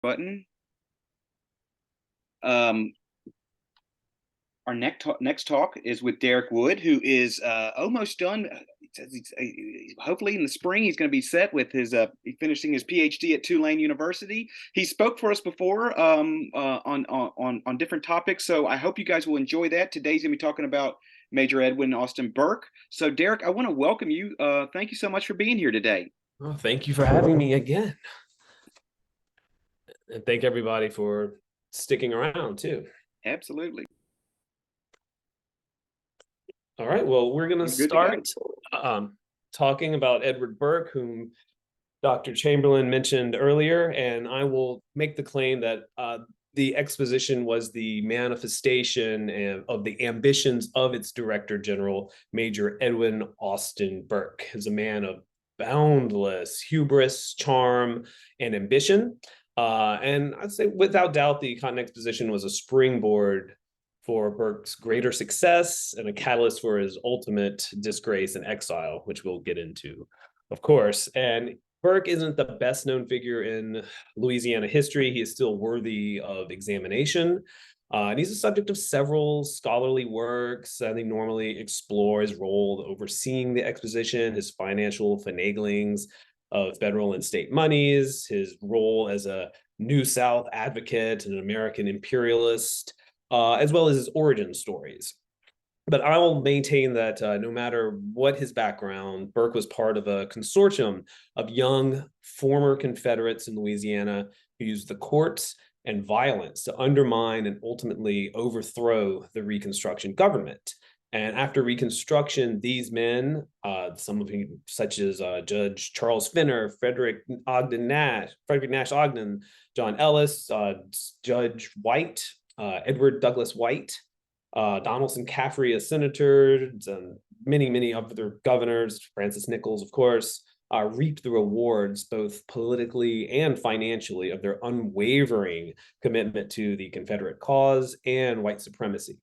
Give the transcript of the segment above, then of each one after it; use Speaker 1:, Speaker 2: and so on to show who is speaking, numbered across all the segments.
Speaker 1: Button. Um, our next talk is with Derek Wood, who is almost done. Hopefully in the spring he's going to be set with his finishing his PhD at Tulane University. He spoke for us before on different topics, so I hope you guys will enjoy that. Today's going to be talking about Major Edwin Austin Burke. So Derek, I want to welcome you. Thank you so much for being here today.
Speaker 2: Well, thank you for having me again. And thank everybody for sticking around too.
Speaker 1: Absolutely.
Speaker 2: All right, well, we're going to
Speaker 1: You're good to go.
Speaker 2: start talking about Edward Burke, whom Dr. Chamberlain mentioned earlier, and I will make the claim that the exposition was the manifestation of the ambitions of its Director General, Major Edwin Austin Burke. He's a man of boundless hubris, charm, and ambition. And I'd say without doubt, the Continent Exposition was a springboard for Burke's greater success and a catalyst for his ultimate disgrace and exile, which we'll get into, of course. And Burke isn't the best known figure in Louisiana history. He is still worthy of examination. And he's the subject of several scholarly works. I think normally explore his role overseeing the exposition, his financial finaglings of federal and state monies, his role as a New South advocate and an American imperialist, as well as his origin stories. But I will maintain that no matter what his background, Burke was part of a consortium of young former Confederates in Louisiana who used the courts and violence to undermine and ultimately overthrow the Reconstruction government. And after Reconstruction, these men, some of them such as Judge Charles Finner, Frederick Nash Ogden, John Ellis, Judge White, Edward Douglas White, Donaldson Caffrey as senators, and many other governors, Francis Nichols, of course, reaped the rewards both politically and financially of their unwavering commitment to the Confederate cause and white supremacy.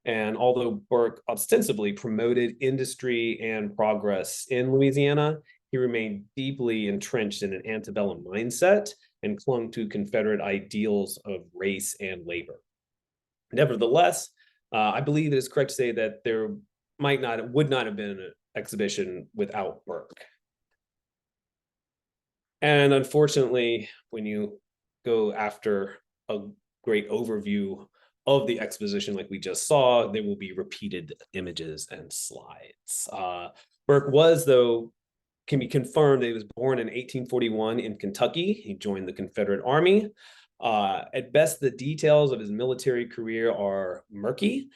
Speaker 2: And although Burke ostensibly promoted industry and progress in Louisiana, he remained deeply entrenched in an antebellum mindset and clung to Confederate ideals of race and labor. Nevertheless, I believe it is correct to say that there would not have been an exhibition without Burke. And unfortunately, when you go after a great overview of the exposition like we just saw, there will be repeated images and slides. Burke was, though, can be confirmed that he was born in 1841 in Kentucky. He joined the Confederate Army. At best, the details of his military career are murky.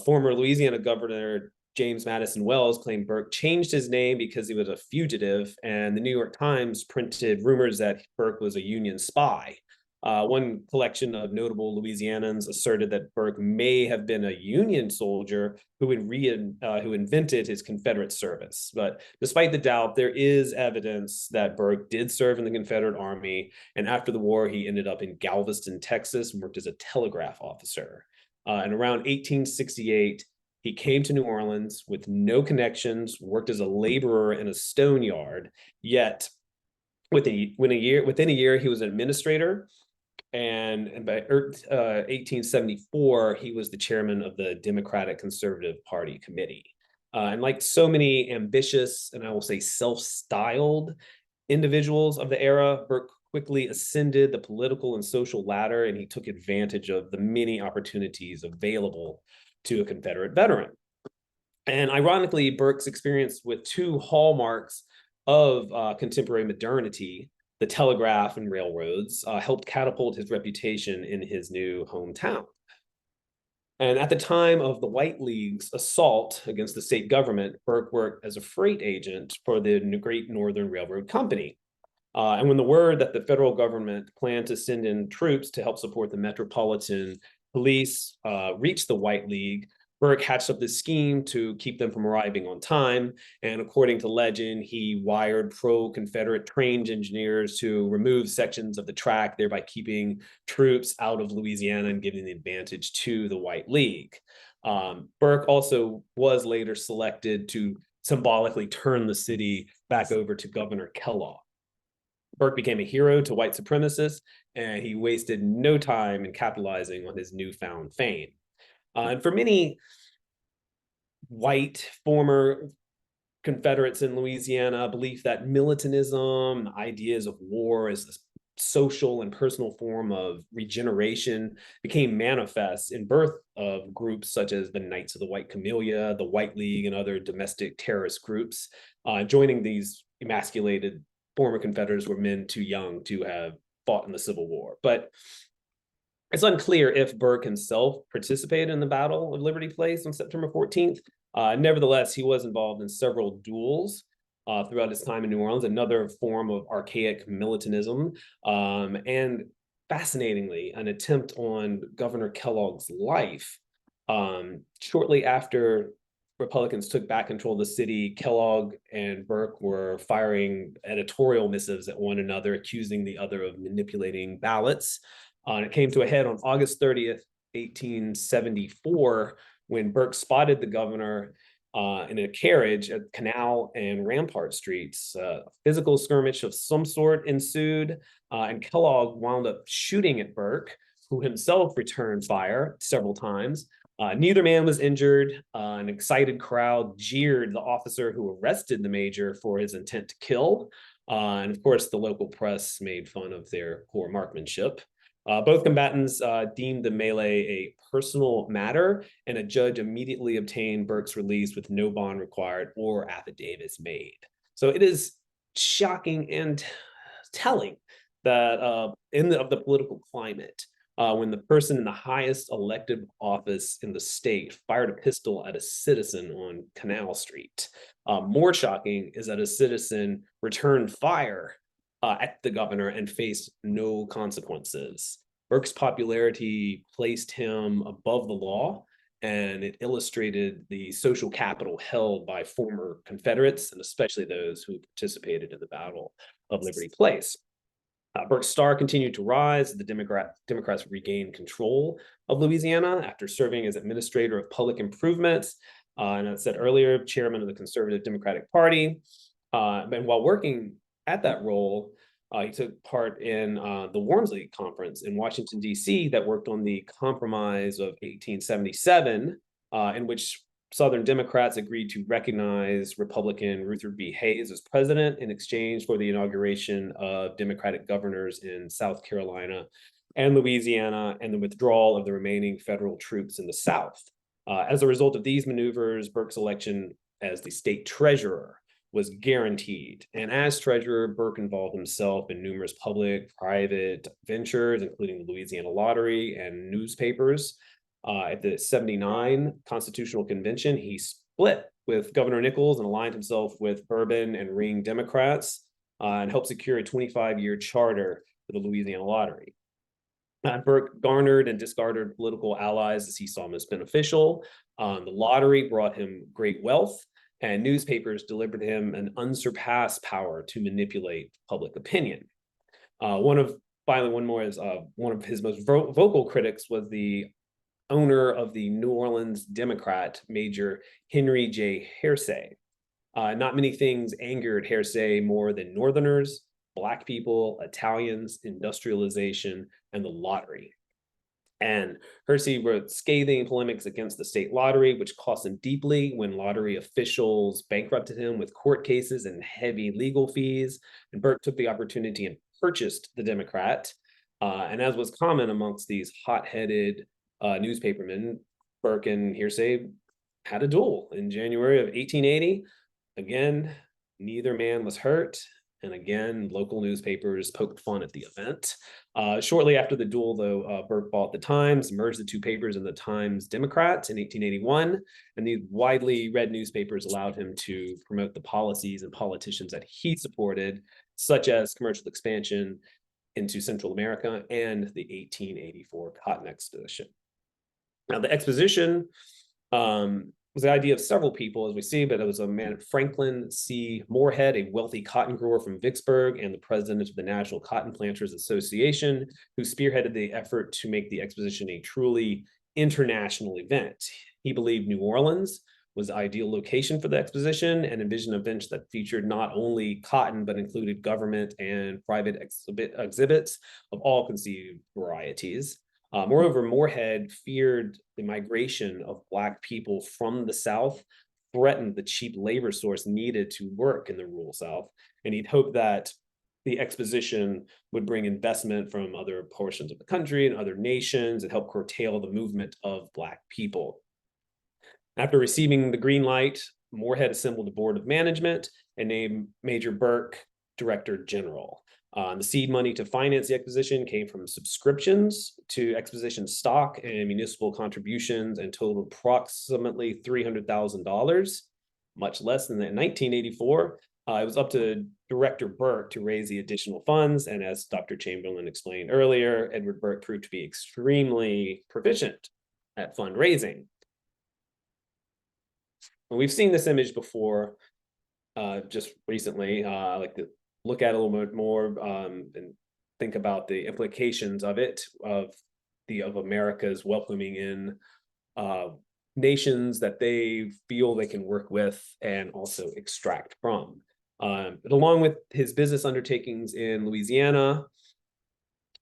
Speaker 2: Former Louisiana Governor James Madison Wells claimed Burke changed his name because he was a fugitive, and the New York Times printed rumors that Burke was a Union spy. One collection of notable Louisianans asserted that Burke may have been a Union soldier who invented his Confederate service. But despite the doubt, there is evidence that Burke did serve in the Confederate Army, and after the war, he ended up in Galveston, Texas, and worked as a telegraph officer. And around 1868, he came to New Orleans with no connections, worked as a laborer in a stone yard, yet within a year, he was an administrator. And by 1874, he was the chairman of the Democratic Conservative Party Committee. And like so many ambitious, and I will say self-styled individuals of the era, Burke quickly ascended the political and social ladder, and he took advantage of the many opportunities available to a Confederate veteran. And ironically, Burke's experience with two hallmarks of contemporary modernity, the telegraph and railroads, helped catapult his reputation in his new hometown. And at the time of the White League's assault against the state government, Burke worked as a freight agent for the Great Northern Railroad Company. And when the word that the federal government planned to send in troops to help support the Metropolitan Police reached the White League, Burke hatched up this scheme to keep them from arriving on time. And according to legend, he wired pro-Confederate trained engineers to remove sections of the track, thereby keeping troops out of Louisiana and giving the advantage to the White League. Burke also was later selected to symbolically turn the city back over to Governor Kellogg. Burke became a hero to white supremacists and he wasted no time in capitalizing on his newfound fame. And for many white former Confederates in Louisiana, belief that militantism, ideas of war as a social and personal form of regeneration became manifest in birth of groups such as the Knights of the White Camellia, the White League, and other domestic terrorist groups. Joining these emasculated former Confederates were men too young to have fought in the Civil War. But it's unclear if Burke himself participated in the Battle of Liberty Place on September 14th. Nevertheless, he was involved in several duels throughout his time in New Orleans, another form of archaic militantism, and fascinatingly, an attempt on Governor Kellogg's life. Shortly after Republicans took back control of the city, Kellogg and Burke were firing editorial missives at one another, accusing the other of manipulating ballots. And it came to a head on August 30th, 1874, when Burke spotted the governor in a carriage at Canal and Rampart Streets. A physical skirmish of some sort ensued, and Kellogg wound up shooting at Burke, who himself returned fire several times. Neither man was injured. An excited crowd jeered the officer who arrested the major for his intent to kill. And of course, the local press made fun of their poor marksmanship. Both combatants deemed the melee a personal matter, and a judge immediately obtained Burke's release with no bond required or affidavits made. So it is shocking and telling that in the political climate, when the person in the highest elected office in the state fired a pistol at a citizen on Canal Street. More shocking is that a citizen returned fire at the governor and faced no consequences. Burke's popularity placed him above the law, and it illustrated the social capital held by former Confederates, and especially those who participated in the Battle of Liberty Place. Burke's star continued to rise as the Democrats regained control of Louisiana after serving as administrator of public improvements, and as I said earlier, chairman of the Conservative Democratic Party. And while working at that role, he took part in the Wormsley Conference in Washington, D.C. that worked on the Compromise of 1877, in which Southern Democrats agreed to recognize Republican Rutherford B. Hayes as president in exchange for the inauguration of Democratic governors in South Carolina and Louisiana, and the withdrawal of the remaining federal troops in the South. As a result of these maneuvers, Burke's election as the state treasurer was guaranteed. And as treasurer, Burke involved himself in numerous public, private ventures, including the Louisiana Lottery and newspapers. At the 79 Constitutional Convention, he split with Governor Nichols and aligned himself with Bourbon and Ring Democrats, and helped secure a 25-year charter for the Louisiana Lottery. Burke garnered and discarded political allies as he saw most beneficial. The lottery brought him great wealth, and newspapers delivered him an unsurpassed power to manipulate public opinion. One of his most vocal critics was the owner of the New Orleans Democrat, Major Henry J. Hersey. Not many things angered Hersey more than Northerners, Black people, Italians, industrialization, and the lottery. And Hersey wrote scathing polemics against the state lottery, which cost him deeply when lottery officials bankrupted him with court cases and heavy legal fees. And Burke took the opportunity and purchased the Democrat. And as was common amongst these hot-headed newspapermen, Burke and Hersey had a duel in January of 1880. Again, neither man was hurt. And again, local newspapers poked fun at the event. Shortly after the duel, though, Burke bought the Times, merged the two papers in the Times Democrat in 1881. And these widely read newspapers allowed him to promote the policies and politicians that he supported, such as commercial expansion into Central America and the 1884 Cotton Expedition. Now, the exposition was the idea of several people, as we see, but it was a man, Franklin C. Moorhead, a wealthy cotton grower from Vicksburg and the president of the National Cotton Planters Association, who spearheaded the effort to make the exposition a truly international event. He believed New Orleans was the ideal location for the exposition and envisioned events that featured not only cotton, but included government and private exhibits of all conceived varieties. Moreover, Moorhead feared the migration of Black people from the South threatened the cheap labor source needed to work in the rural South. And he'd hoped that the exposition would bring investment from other portions of the country and other nations and help curtail the movement of Black people. After receiving the green light, Moorhead assembled a board of management and named Major Burke director general. The seed money to finance the exposition came from subscriptions to exposition stock and municipal contributions and totaled approximately $300,000, much less than in 1984. It was up to Director Burke to raise the additional funds. And as Dr. Chamberlain explained earlier, Edward Burke proved to be extremely proficient at fundraising. We've seen this image before, just recently. I like to look at it a little bit more and think about the implications of it, of America's welcoming in nations that they feel they can work with and also extract from. But along with his business undertakings in Louisiana,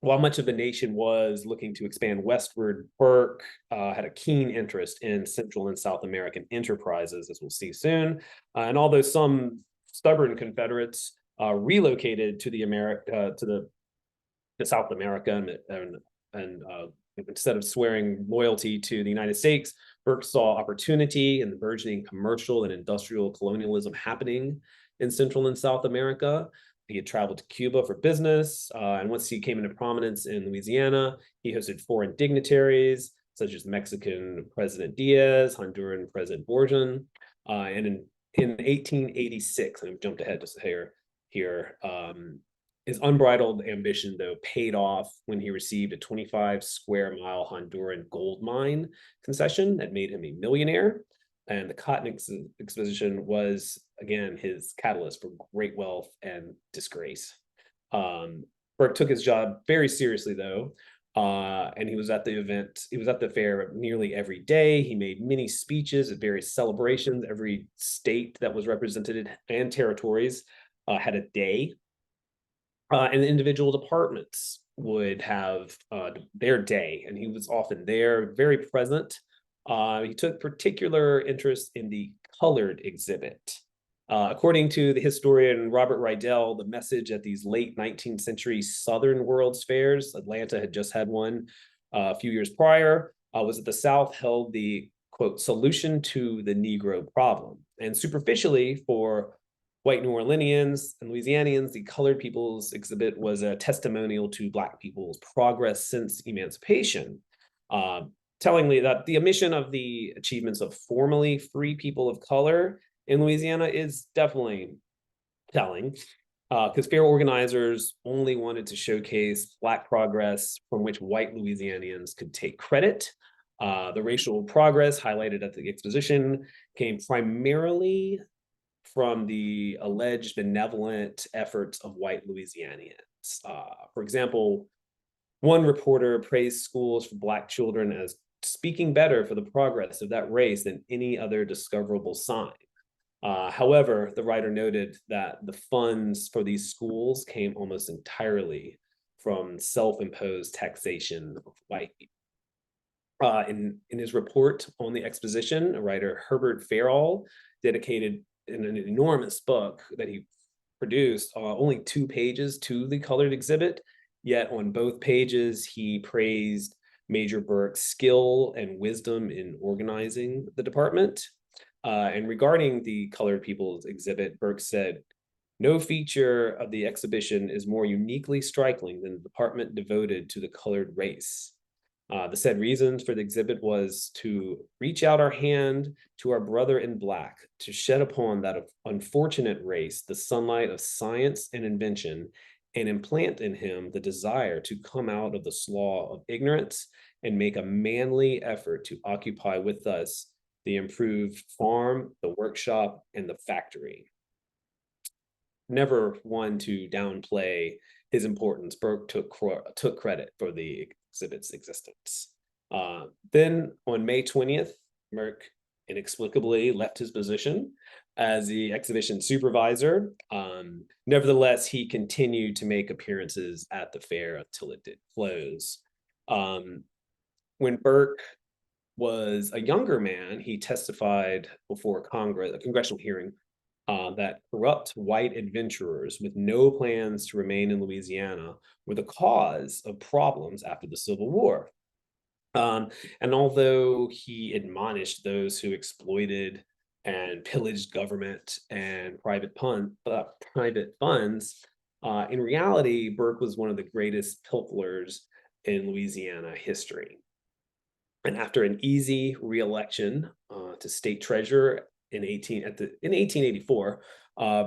Speaker 2: while much of the nation was looking to expand westward, Burke had a keen interest in Central and South American enterprises, as we'll see soon. And although some stubborn Confederates relocated to the South America and instead of swearing loyalty to the United States, Burke saw opportunity in the burgeoning commercial and industrial colonialism happening in Central and South America. He had traveled to Cuba for business, and once he came into prominence in Louisiana, he hosted foreign dignitaries such as Mexican President Diaz, Honduran President Borjan, and in 1886, and I've jumped ahead just here, his unbridled ambition, though, paid off when he received a 25 square mile Honduran gold mine concession that made him a millionaire. And the Cotton Exposition was, again, his catalyst for great wealth and disgrace. Burke took his job very seriously, though, and he was at the event. He was at the fair nearly every day. He made many speeches at various celebrations. Every state that was represented and territories had a day. And the individual departments would have their day, and he was often there, very present. He took particular interest in the colored exhibit. According to the historian Robert Rydell, the message at these late 19th century Southern World's Fairs, Atlanta had just had one a few years prior, was that the South held the, quote, solution to the Negro problem. And superficially, for white New Orleanians and Louisianians, the colored people's exhibit was a testimonial to Black people's progress since emancipation. Tellingly, that the omission of the achievements of formerly free people of color in Louisiana is definitely telling, because fair organizers only wanted to showcase Black progress from which white Louisianians could take credit. The racial progress highlighted at the exposition came primarily from the alleged benevolent efforts of white Louisianians. For example, one reporter praised schools for Black children as speaking better for the progress of that race than any other discoverable sign. However, the writer noted that the funds for these schools came almost entirely from self-imposed taxation of white people. In his report on the exposition, writer Herbert Farrell dedicated in an enormous book that he produced only 2 pages to the colored exhibit, yet on both pages he praised Major Burke's skill and wisdom in organizing the department. And regarding the colored people's exhibit, Burke said, "No feature of the exhibition is more uniquely striking than the department devoted to the colored race. The said reasons for the exhibit was to reach out our hand to our brother in Black, to shed upon that unfortunate race the sunlight of science and invention, and implant in him the desire to come out of the slough of ignorance and make a manly effort to occupy with us the improved farm, the workshop, and the factory." Never one to downplay his importance, Burke took credit for the exhibit's existence. Then on May 20th, Burke inexplicably left his position as the exhibition supervisor. Nevertheless, he continued to make appearances at the fair until it did close. Um, when Burke was a younger man, he testified before Congress, a congressional hearing, that corrupt white adventurers with no plans to remain in Louisiana were the cause of problems after the Civil War. Um, and although he admonished those who exploited and pillaged government and private funds, in reality, Burke was one of the greatest pilferers in Louisiana history. And after an easy reelection to state treasurer in 1884,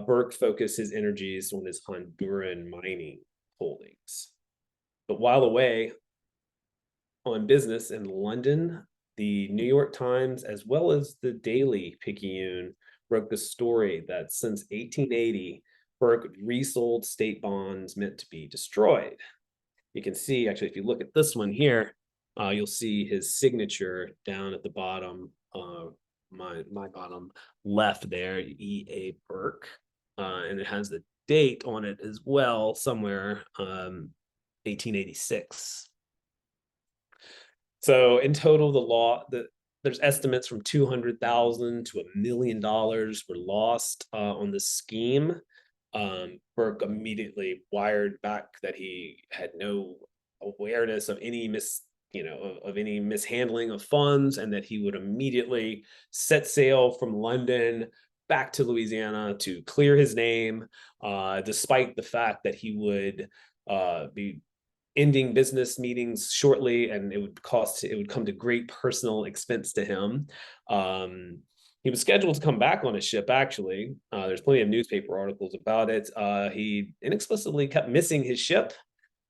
Speaker 2: Burke focused his energies on his Honduran mining holdings. But while away on business in London, the New York Times, as well as the Daily Picayune, broke the story that since 1880, Burke resold state bonds meant to be destroyed. You can see, actually, if you look at this one here, you'll see his signature down at the bottom, my bottom left there, E.A. Burke, and it has the date on it as well, somewhere, 1886. So in total, there's estimates from 200,000 to $1 million were lost on the scheme. Burke immediately wired back that he had no awareness of any of any mishandling of funds, and that he would immediately set sail from London back to Louisiana to clear his name, despite the fact that he would be ending business meetings shortly, and it would come to great personal expense to him. He was scheduled to come back on a ship, actually. There's plenty of newspaper articles about it. He inexplicably kept missing his ship,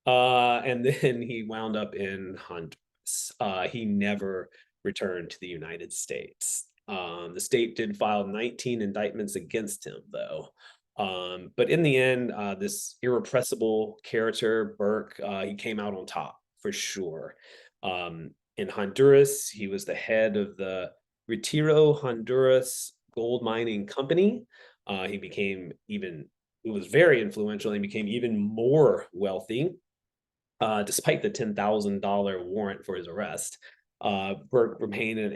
Speaker 2: and then he wound up in Honduras. He never returned to the United States. The state did file 19 indictments against him, though. But in the end, this irrepressible character, Burke, he came out on top for sure. In Honduras, he was the head of the Retiro Honduras Gold Mining Company. He was very influential and became even more wealthy, despite the $10,000 warrant for his arrest. Burke remained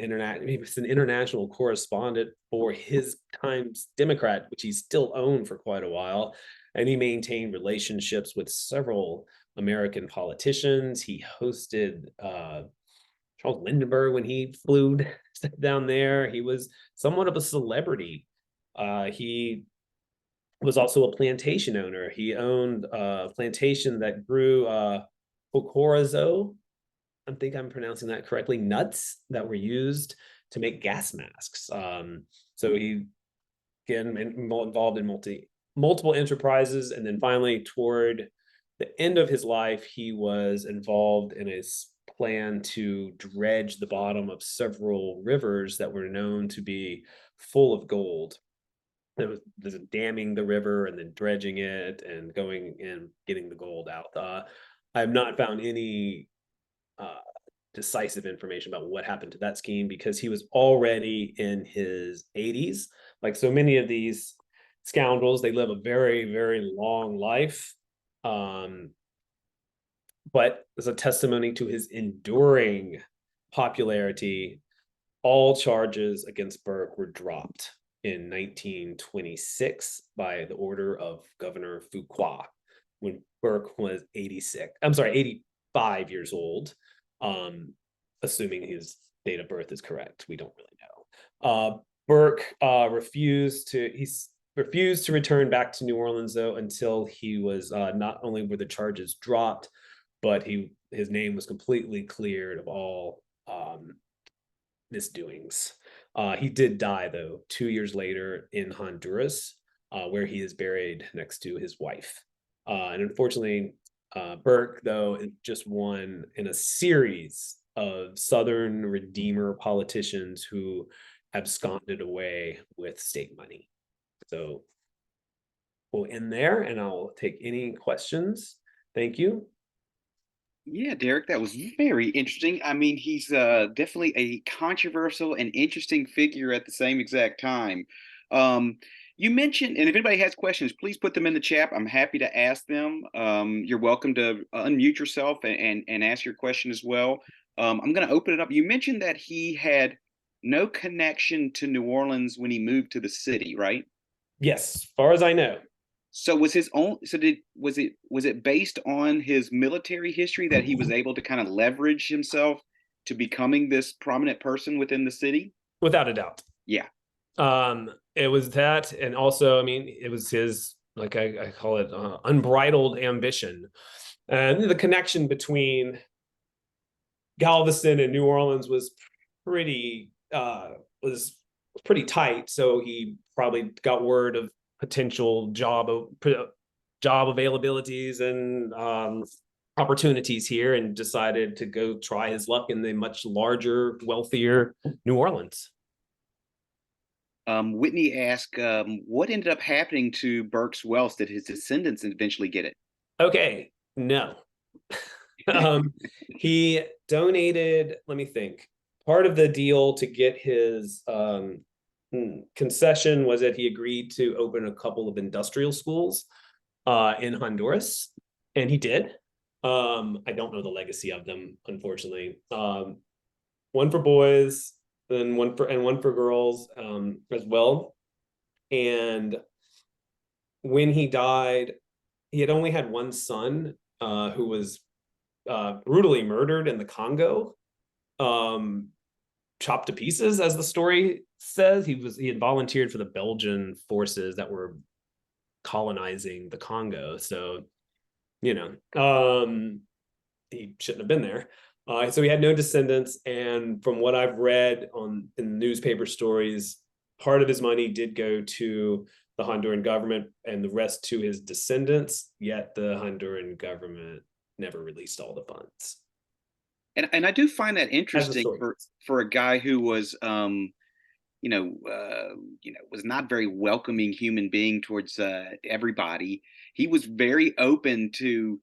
Speaker 2: he was an international correspondent for his Times Democrat, which he still owned for quite a while. And he maintained relationships with several American politicians. He hosted Charles Lindbergh when he flew down there. He was somewhat of a celebrity. He was also a plantation owner. He owned a plantation that grew Pocorizo, I think I'm pronouncing that correctly, nuts that were used to make gas masks. So he, again, involved in multiple enterprises. And then finally, toward the end of his life, he was involved in a plan to dredge the bottom of several rivers that were known to be full of gold. There's damming the river and then dredging it and going and getting the gold out. I have not found any decisive information about what happened to that scheme, because he was already in his 80s. Like so many of these scoundrels, they live a very, very long life. But as a testimony to his enduring popularity, all charges against Burke were dropped in 1926 by the order of Governor Fuqua, when Burke was 85 years old, assuming his date of birth is correct. We don't really know. Burke refused to return back to New Orleans, though, until he was not only were the charges dropped, but his name was completely cleared of all misdoings. He did die, though, 2 years later in Honduras, where he is buried next to his wife. And unfortunately, Burke, though, is just one in a series of Southern Redeemer politicians who absconded away with state money. So we'll end there, and I'll take any questions. Thank you.
Speaker 1: Yeah, Derek, that was very interesting. I mean, he's definitely a controversial and interesting figure at the same exact time. Um, you mentioned, and if anybody has questions, please put them in the chat. I'm happy to ask them. You're welcome to unmute yourself and ask your question as well. I'm going to open it up. You mentioned that he had no connection to New Orleans when he moved to the city, right?
Speaker 2: Yes, as far as I know.
Speaker 1: So was his own, so did was it based on his military history that he was able to kind of leverage himself to becoming this prominent person within the city?
Speaker 2: Without a doubt.
Speaker 1: Yeah.
Speaker 2: It was that, and also, I mean, it was his, like I call it, unbridled ambition, and the connection between Galveston and New Orleans pretty was pretty tight. So he probably got word of potential job availabilities and opportunities here, and decided to go try his luck in the much larger, wealthier New Orleans.
Speaker 1: Whitney asked, what ended up happening to Burke's wealth? Did his descendants eventually get it?
Speaker 2: Okay, no. um, he donated, let me think. Part of the deal to get his concession was that he agreed to open a couple of industrial schools in Honduras, and he did. I don't know the legacy of them, unfortunately. One for boys, and one for girls as well. And when he died, he had only had one son who was brutally murdered in the Congo, um, chopped to pieces, as the story says. He had volunteered for the Belgian forces that were colonizing the Congo. So, you know, he shouldn't have been there. So he had no descendants, and from what I've read on in newspaper stories, part of his money did go to the Honduran government, and the rest to his descendants. Yet the Honduran government never released all the funds.
Speaker 1: And I do find that
Speaker 2: As the
Speaker 1: interesting
Speaker 2: story.
Speaker 1: for a guy who was was not very welcoming human being towards everybody. He was very open to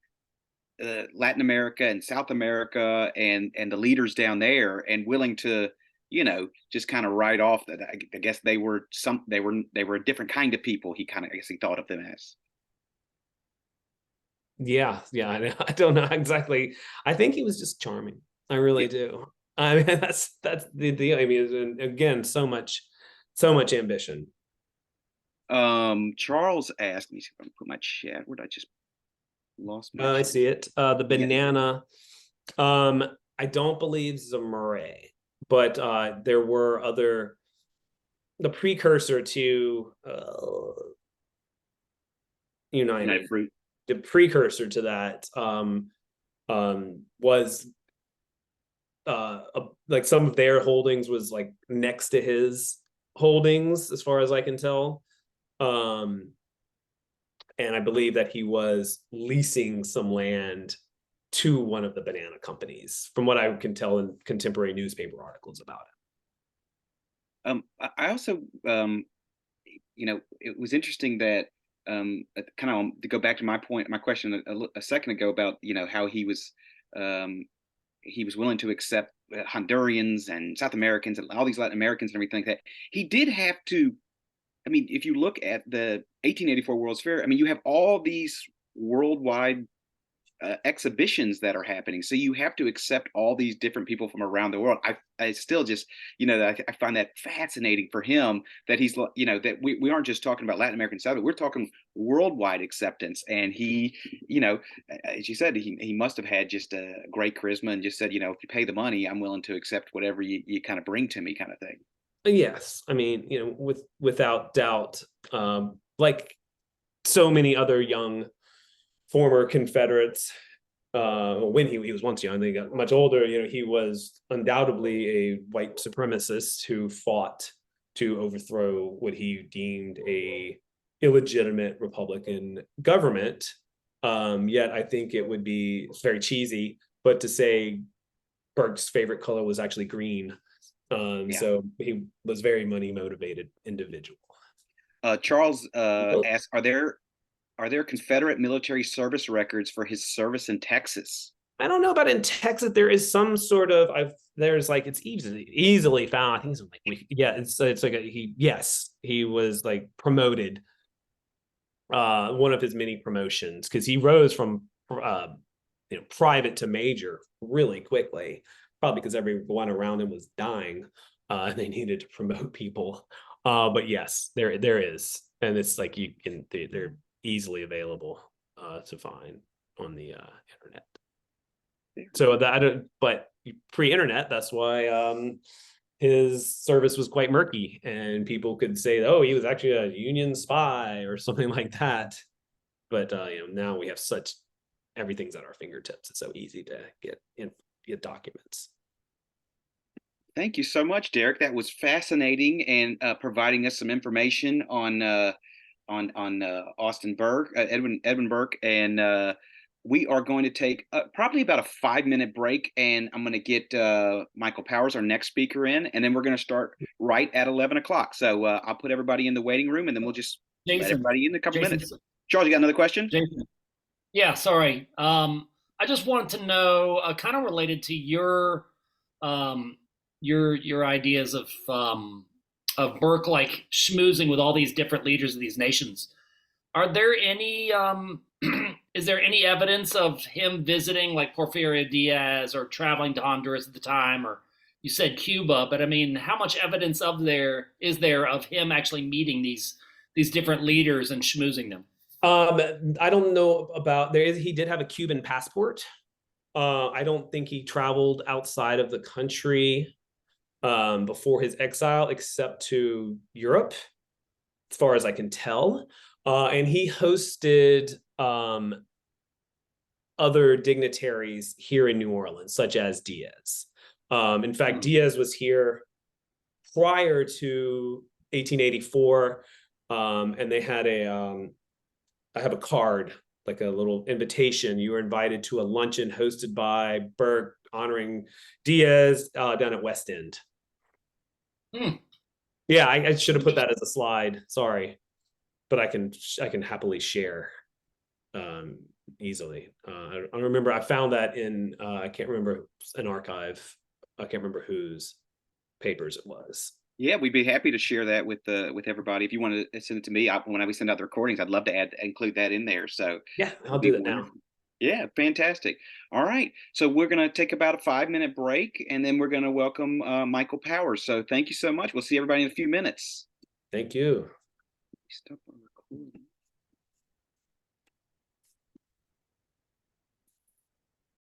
Speaker 1: Latin America and South America and the leaders down there, and willing to just kind of write off that. I guess they were a different kind of people. He kind of, I guess, he thought of them as.
Speaker 2: Yeah, yeah. I don't know exactly. I think he was just charming. I really
Speaker 1: Yeah.
Speaker 2: do. I mean, that's the deal. I mean, again, so much ambition.
Speaker 1: Charles asked me, see if I can put my chat. Where did I just lost my
Speaker 2: I
Speaker 1: chat?
Speaker 2: see it. The
Speaker 1: Yeah.
Speaker 2: banana. I don't believe Zamore, but there were other. The precursor to
Speaker 1: United
Speaker 2: United,
Speaker 1: Fruit.
Speaker 2: the precursor to that was like some of their holdings was like next to his holdings, as far as I can tell. Um, and I believe that he was leasing some land to one of the banana companies, from what I can tell in contemporary newspaper articles about
Speaker 1: I also, it was interesting that kind of to go back to my question a second ago about how he was willing to accept Hondurans and South Americans and all these Latin Americans and everything like that. He did have to. I mean, if you look at the 1884 World's Fair, I mean, you have all these worldwide exhibitions that are happening. So you have to accept all these different people from around the world. I still just, I find that fascinating for him that he's, that we aren't just talking about Latin American South, we're talking worldwide acceptance. And he, as you said, he must have had just a great charisma and just said, if you pay the money, I'm willing to accept whatever you kind of bring to me, kind of thing.
Speaker 2: it. Yes, I mean, without doubt, like so many other young former Confederates, when he was once young, he got much older. He was undoubtedly a white supremacist who fought to overthrow what he deemed a illegitimate Republican government. Yet I think it would be very cheesy, but to say Burke's favorite color was actually green.
Speaker 1: Yeah.
Speaker 2: So he was very money motivated individual.
Speaker 1: Charles asked, are there Confederate military service records for his service in Texas?
Speaker 2: I don't know about in Texas. There is some sort of there's like it's easily found. I think it's like it's like he was like promoted, one of his many promotions, because he rose from private to major really quickly, probably because everyone around him was dying, and they needed to promote people. But yes, there is, and it's like they're easily available to find on the internet. So that I don't, but pre-internet, that's why his service was quite murky, and people could say, "Oh, he was actually a Union spy" or something like that. But now we have everything's at our fingertips. It's so easy to get documents.
Speaker 1: Thank you so much, Derek. That was fascinating and providing us some information on Austin Burke, Edwin Burke, and we are going to take probably about a 5-minute break, and I'm going to get Michael Powers, our next speaker, in, and then we're going to start right at 11 o'clock. So I'll put everybody in the waiting room, and then we'll just let everybody in a couple minutes. Charles, you got another question?
Speaker 3: Jason. Yeah, sorry. I just wanted to know, kind of related to your ideas of Burke like schmoozing with all these different leaders of these nations. Are there any is there any evidence of him visiting like Porfirio Diaz or traveling to Honduras at the time, or you said Cuba, but I mean, how much evidence is there of him actually meeting these different leaders and schmoozing them?
Speaker 2: I don't know about he did have a Cuban passport. I don't think he traveled outside of the country before his exile, except to Europe, as far as I can tell. And he hosted other dignitaries here in New Orleans, such as Diaz. In fact, Diaz was here prior to 1884, and they had I have a card, like a little invitation. You were invited to a luncheon hosted by Burke honoring Diaz down at West End. Yeah, I should have put that as a slide. Sorry, but I can happily share easily. I remember I found that in I can't remember an archive. I can't remember whose papers it was.
Speaker 1: Yeah, we'd be happy to share that with everybody. If you want to send it to me, when we send out the recordings, I'd love to include that in there. So
Speaker 2: yeah, I'll do that now.
Speaker 1: Yeah, fantastic. All right, so we're going to take about a 5-minute break, and then we're going to welcome Michael Powers. So thank you so much. We'll see everybody in a few minutes.
Speaker 2: Thank you.
Speaker 1: Stop recording.